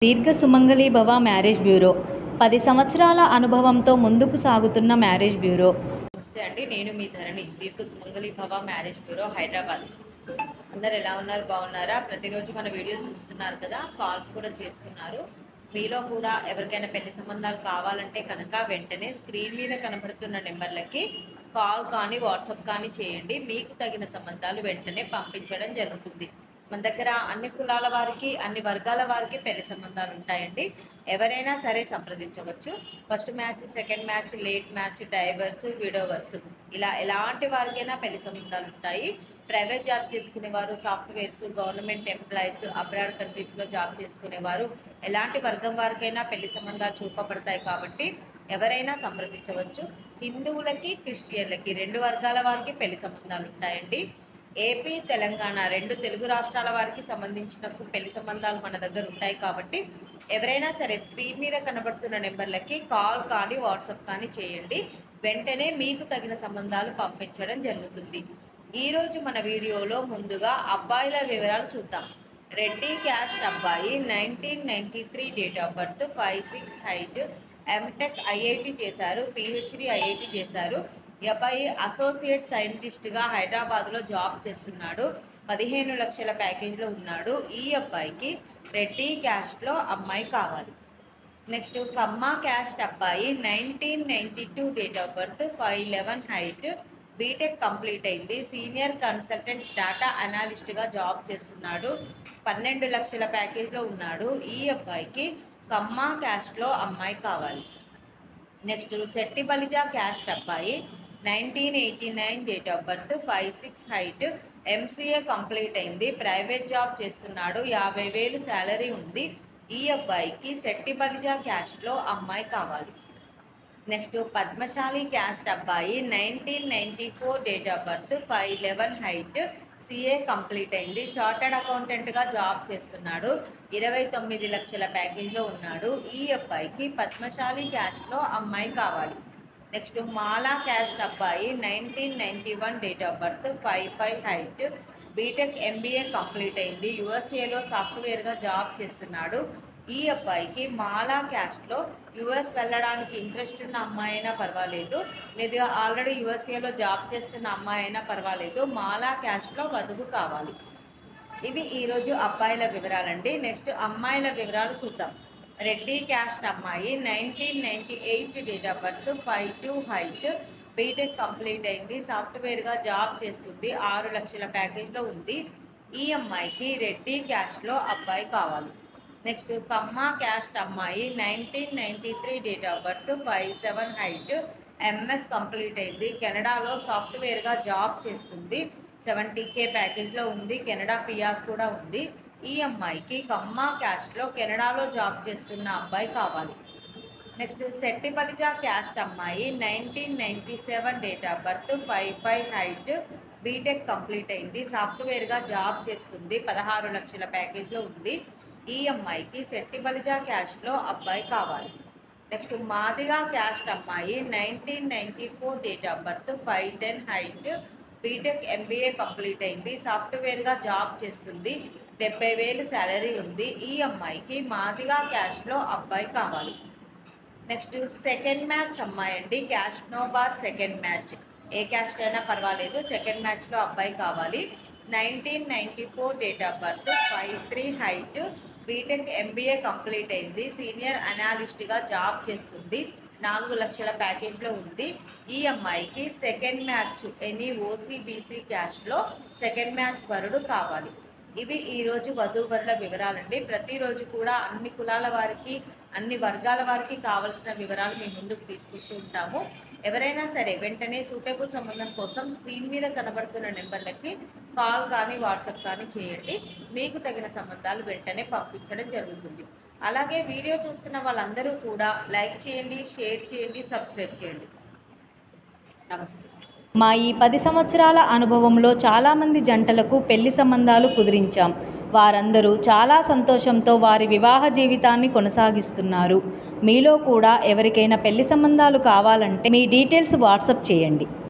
దీర్ఘ సుమంగళి భవ marriage bureau 10 సంవత్సరాల అనుభవంతో ముందుకు సాగుతున్న మ్యారేజ్ బ్యూరో. నమస్తే అండి, నేను మీ ధరణి. దీర్ఘ సుమంగళి భవ మ్యారేజ్ బ్యూరో, హైదరాబాద్. అందరు ఎలా ఉన్నారు? బాగున్నారా? ప్రతిరోజు మన వీడియో చూస్తున్నారు కదా, కాల్స్ కూడా చేస్తున్నారు. మీలో కూడా ఎవరికైనా పెళ్లి సంబంధాలు కావాలంటే కనుక వెంటనే స్క్రీన్ మీద కనబడుతున్న నెంబర్లకి కాల్ కానీ వాట్సాప్ కానీ చేయండి. మీకు తగిన సంబంధాలు వెంటనే పంపించడం జరుగుతుంది. మన దగ్గర అన్ని కులాల వారికి, అన్ని వర్గాల వారికి పెళ్లి సంబంధాలు ఉంటాయండి. ఎవరైనా సరే సంప్రదించవచ్చు. First match, second match, late match, divorce, widowers, ఇలా ఎలాంటి వారికైనా పెళ్లి సంబంధాలు ఉంటాయి. ప్రైవేట్ జాబ్ చేసుకునేవారు, సాఫ్ట్వేర్స్, గవర్నమెంట్ ఎంప్లాయీస్, అబ్రాడ్ కంట్రీస్లో జాబ్ చేసుకునేవారు, ఎలాంటి వర్గం వారికైనా పెళ్లి సంబంధాలు చూపబడతాయి. కాబట్టి ఎవరైనా సంప్రదించవచ్చు. హిందువులకి, క్రిస్టియన్లకి, 2 వర్గాల వారికి పెళ్లి సంబంధాలు ఉంటాయండి. ఏపీ, తెలంగాణ 2 తెలుగు రాష్ట్రాల వారికి సంబంధించిన పెళ్లి సంబంధాలు మన దగ్గర ఉంటాయి. కాబట్టి ఎవరైనా సరే స్క్రీన్ మీద కనబడుతున్న నెంబర్లకి కాల్ కానీ వాట్సాప్ కానీ చేయండి. వెంటనే మీకు తగిన సంబంధాలు పంపించడం జరుగుతుంది. ఈరోజు మన వీడియోలో ముందుగా అబ్బాయిల వివరాలు చూద్దాం. రెడ్డి క్యాస్ట్ అబ్బాయి, 1993 date of birth, 5'6" height, MTech IIT చేశారు, పిహెచ్డి ఐఐటి చేశారు. ఈ అబ్బాయి అసోసియేట్ సైంటిస్ట్గా హైదరాబాద్లో జాబ్ చేస్తున్నాడు. 15 లక్షల ప్యాకేజ్లో ఉన్నాడు. ఈ అబ్బాయికి రెడ్డి క్యాస్ట్లో అమ్మాయి కావాలి. నెక్స్ట్ కమ్మ క్యాస్ట్ అబ్బాయి, 1992 date of birth, 5'11" height, BTech complete అయింది, సీనియర్ కన్సల్టెంట్ డేటా అనాలిస్ట్గా జాబ్ చేస్తున్నాడు. 12 లక్షల ప్యాకేజ్లో ఉన్నాడు. ఈ అబ్బాయికి కమ్మ క్యాస్ట్లో అమ్మాయి కావాలి. నెక్స్ట్ శెట్టి బలిజా క్యాస్ట్ అబ్బాయి, 1989 date of birth, 5'6" height, MCA complete అయింది, ప్రైవేట్ జాబ్ చేస్తున్నాడు, 50,000 శాలరీ ఉంది. ఈ అబ్బాయికి శెట్టి బలిజా క్యాస్ట్లో అమ్మాయి కావాలి. నెక్స్ట్ పద్మశాలి క్యాస్ట్ అబ్బాయి, 1994 date of birth, 5'11" height, CA complete అయింది, చార్టర్డ్ అకౌంటెంట్గా జాబ్ చేస్తున్నాడు, 29 లక్షల ప్యాకేజ్లో ఉన్నాడు. ఈ అబ్బాయికి పద్మశాలి క్యాస్ట్లో అమ్మాయి కావాలి. నెక్స్ట్ మాలా క్యాస్ట్ అబ్బాయి, 1991 date of birth, 5'5" height, BTech MBA complete అయింది, యుఎస్ఏలో సాఫ్ట్వేర్గా జాబ్ చేస్తున్నాడు. ఈ అబ్బాయికి మాలా క్యాస్ట్లో యుఎస్ వెళ్ళడానికి ఇంట్రెస్ట్ ఉన్న అమ్మాయి అయినా పర్వాలేదు, లేదా ఆల్రెడీ యుఎస్ఏలో జాబ్ చేస్తున్న అమ్మాయి అయినా పర్వాలేదు, మాలా క్యాస్ట్లో వధువు కావాలి. ఇవి ఈరోజు అబ్బాయిల వివరాలండి. నెక్స్ట్ అమ్మాయిల వివరాలు చూద్దాం. రెడ్డి క్యాస్ట్ అమ్మాయి, 1998 date of birth, 5'2" height, BTech complete అయింది, సాఫ్ట్వేర్గా జాబ్ చేస్తుంది, 6 లక్షల ప్యాకేజ్లో ఉంది. ఈ అమ్మాయికి రెడ్డి క్యాస్ట్లో అబ్బాయి కావాలి. నెక్స్ట్ కమ్మ క్యాస్ట్ అమ్మాయి, 1993 date of birth, 5'7" height, MS complete అయింది, కెనడాలో సాఫ్ట్వేర్గా జాబ్ చేస్తుంది, 70K ప్యాకేజ్లో ఉంది, కెనడా పిఆర్ కూడా ఉంది. ఈ అమ్మాయికి కమ్మ క్యాస్ట్లో కెనడాలో జాబ్ చేస్తున్న అబ్బాయి కావాలి. నెక్స్ట్ శెట్టి బలిజా క్యాస్ట్ అమ్మాయి, 1997 date of birth, 5'5" height, BTech complete అయింది, సాఫ్ట్వేర్గా జాబ్ చేస్తుంది, 16 లక్షల ప్యాకేజ్లో ఉంది. ఈ అమ్మాయికి శెట్టి బలిజా క్యాస్ట్లో అబ్బాయి కావాలి. నెక్స్ట్ మాదిగా క్యాస్ట్ అమ్మాయి, 1994 date of birth, 5'10" height, BTech MBA complete అయింది, సాఫ్ట్వేర్గా జాబ్ చేస్తుంది, 70,000 శాలరీ ఉంది. ఈ అమ్మాయికి మాదిగా క్యాస్ట్లో అబ్బాయి కావాలి. నెక్స్ట్ సెకండ్ మ్యాచ్ అమ్మాయి అండి, caste no bar second match, ఏ క్యాస్ట్ అయినా పర్వాలేదు, సెకండ్ మ్యాచ్లో అబ్బాయి కావాలి. 1994 date of birth, 5'3" height, BTech MBA complete అయింది, సీనియర్ అనాలిస్ట్గా జాబ్ చేస్తుంది, 4 లక్షల ప్యాకేజ్లో ఉంది. ఈ అమ్మాయికి సెకండ్ మ్యాచ్ ఎనీ ఓసీబీసీ క్యాస్ట్లో సెకండ్ మ్యాచ్ వరుడు కావాలి. ఇవి ఈరోజు వధూవరుల వివరాలండి. ప్రతిరోజు కూడా అన్ని కులాల వారికి, అన్ని వర్గాల వారికి కావాల్సిన వివరాలు మీ ముందుకు తీసుకొస్తూ ఉంటాము. ఎవరైనా సరే వెంటనే సూటబుల్ సంబంధం కోసం స్క్రీన్ మీద కనబడుతున్న నెంబర్లకి కాల్ కానీ వాట్సాప్ కానీ చేయండి. మీకు తగిన సంబంధాలు వెంటనే పంపించడం జరుగుతుంది. అలాగే వీడియో చూస్తున్న వాళ్ళందరూ కూడా లైక్ చేయండి, షేర్ చేయండి, సబ్స్క్రైబ్ చేయండి. నమస్తే. మా ఈ 10 సంవత్సరాల అనుభవంలో చాలామంది జంటలకు పెళ్లి సంబంధాలు కుదిరించాం. వారందరూ చాలా సంతోషంతో వారి వివాహ జీవితాన్ని కొనసాగిస్తున్నారు. మీలో కూడా ఎవరికైనా పెళ్లి సంబంధాలు కావాలంటే మీ డీటెయిల్స్ వాట్సాప్ చేయండి.